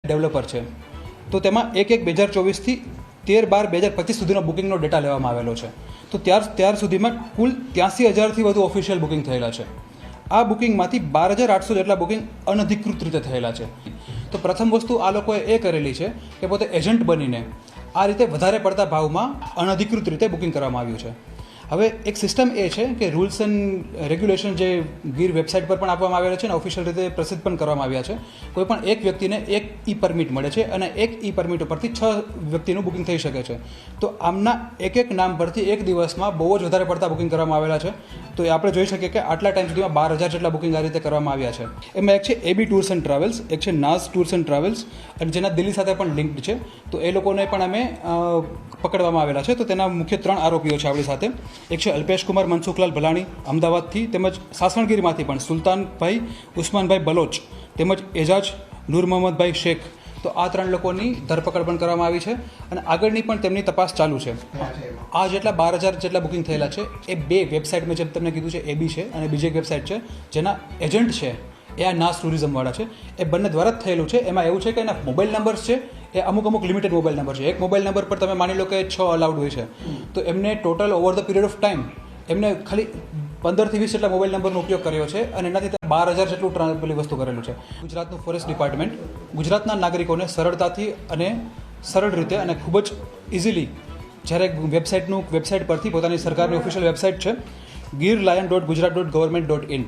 Developer છે, તો તેમાં 1/1/2024થી 13/12/2025 સુધીનો બુકિંગનો ડેટા લેવામાં આવેલો છે. તો ત્યાર સુધીમાં કુલ 83,000થી વધુ ઓફિશિયલ બુકિંગ થયેલા છે. આ બુકિંગમાંથી 12,800 જેટલા બુકિંગ અનધિકૃત રીતે થયેલા છે. તો પ્રથમ વસ્તુ આ લોકોએ એ કરેલી છે કે પોતે એજન્ટ બનીને આ રીતે વધારે પડતા ભાવમાં અનધિકૃત રીતે બુકિંગ કરવામાં આવ્યું છે. હવે એક સિસ્ટમ એ છે કે રૂલ્સ એન્ડ રેગ્યુલેશન જે ગીર વેબસાઇટ પર પણ આપવામાં આવેલા છે અને ઓફિશિયલ રીતે પ્રસિદ્ધ પણ કરવામાં આવ્યા છે. કોઈ પણ એક વ્યક્તિને એક ઈ પરમિટ મળે છે અને એક ઈ પરમિટ ઉપરથી 6 વ્યક્તિનું બુકિંગ થઈ શકે છે. તો આમના એક નામ પરથી એક દિવસમાં બહુ જ વધારે પડતા બુકિંગ કરવામાં આવેલા છે. તો એ આપણે જોઈ શકીએ કે આટલા ટાઈમ સુધીમાં 12,000 જેટલા બુકિંગ આ રીતે કરવામાં આવ્યા છે. એમાં એક છે એબી ટૂર્સ એન્ડ ટ્રાવેલ્સ, એક છે નાઝ ટૂર્સ એન્ડ ટ્રાવેલ્સ, અને જેના દિલ્હી સાથે પણ લિંક્ડ છે. તો એ લોકોને પણ અમે પકડવામાં આવેલા છે. તો તેના મુખ્ય 3 આરોપીઓ છે આપણી સાથે. એક છે અલ્પેશ કુમાર મનસુખલાલ ભલાણી અમદાવાદથી, તેમજ સાસણગીરમાંથી પણ સુલતાનભાઈ ઉસ્માનભાઈ બલોચ, તેમજ એજાજ નૂર મોહમ્મદભાઈ શેખ. તો આ 3 લોકોની ધરપકડ પણ કરવામાં આવી છે અને આગળની પણ તેમની તપાસ ચાલુ છે. આ જેટલા 12,000 જેટલા બુકિંગ થયેલા છે એ 2 વેબસાઇટ મેં જેમ તમને કીધું છે એબી છે અને બીજી એક વેબસાઇટ છે જેના એજન્ટ છે એ આ નાઝ ટુરિઝમવાળા છે. એ બંને દ્વારા જ થયેલું છે. એમાં એવું છે કે એના મોબાઈલ નંબર્સ છે એ અમુક લિમિટેડ મોબાઈલ નંબર છે. એક મોબાઈલ નંબર પર તમે માની લો કે 6 અલાઉડ હોય છે. તો એમને total over the period of time એમને ખાલી 15થી 20 જેટલા મોબાઈલ નંબરનો ઉપયોગ કર્યો છે અને એનાથી 12,000 જેટલું પેલી વસ્તુ કરેલું છે. ગુજરાતનું ફોરેસ્ટ ડિપાર્ટમેન્ટ ગુજરાતના નાગરિકોને સરળતાથી અને સરળ રીતે અને ખૂબ જ ઇઝીલી જ્યારે વેબસાઇટ પરથી પોતાની સરકારની ઓફિશિયલ વેબસાઇટ છે girlion.gujarat.government.in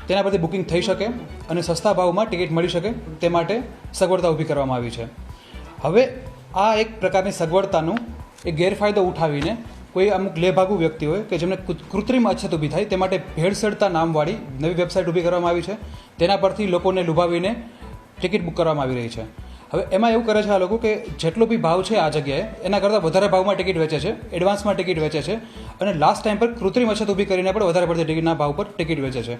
તેના પરથી બુકિંગ થઈ શકે અને સસ્તા ભાવમાં ટિકિટ મળી શકે તે માટે સગવડતા ઊભી કરવામાં આવી છે. હવે આ એક પ્રકારની સગવડતાનું એ ગેરફાયદો ઉઠાવીને કોઈ અમુક લેભાગુ વ્યક્તિ હોય કે જેમને કૃત્રિમ અછત ઊભી થાય તે માટે ભેળસેળતા નામવાળી નવી વેબસાઇટ ઊભી કરવામાં આવી છે. તેના પરથી લોકોને લુભાવીને ટિકિટ બુક કરવામાં આવી રહી છે. હવે એમાં એવું કરે છે આ લોકો કે જેટલો બી ભાવ છે આ જગ્યાએ એના કરતાં વધારે ભાવમાં ટિકિટ વેચે છે, એડવાન્સમાં ટિકિટ વેચે છે અને લાસ્ટ ટાઈમ પર કૃત્રિમ અછત ઊભી કરીને પણ વધારે પડતી ટિકિટના ભાવ પર ટિકિટ વેચે છે.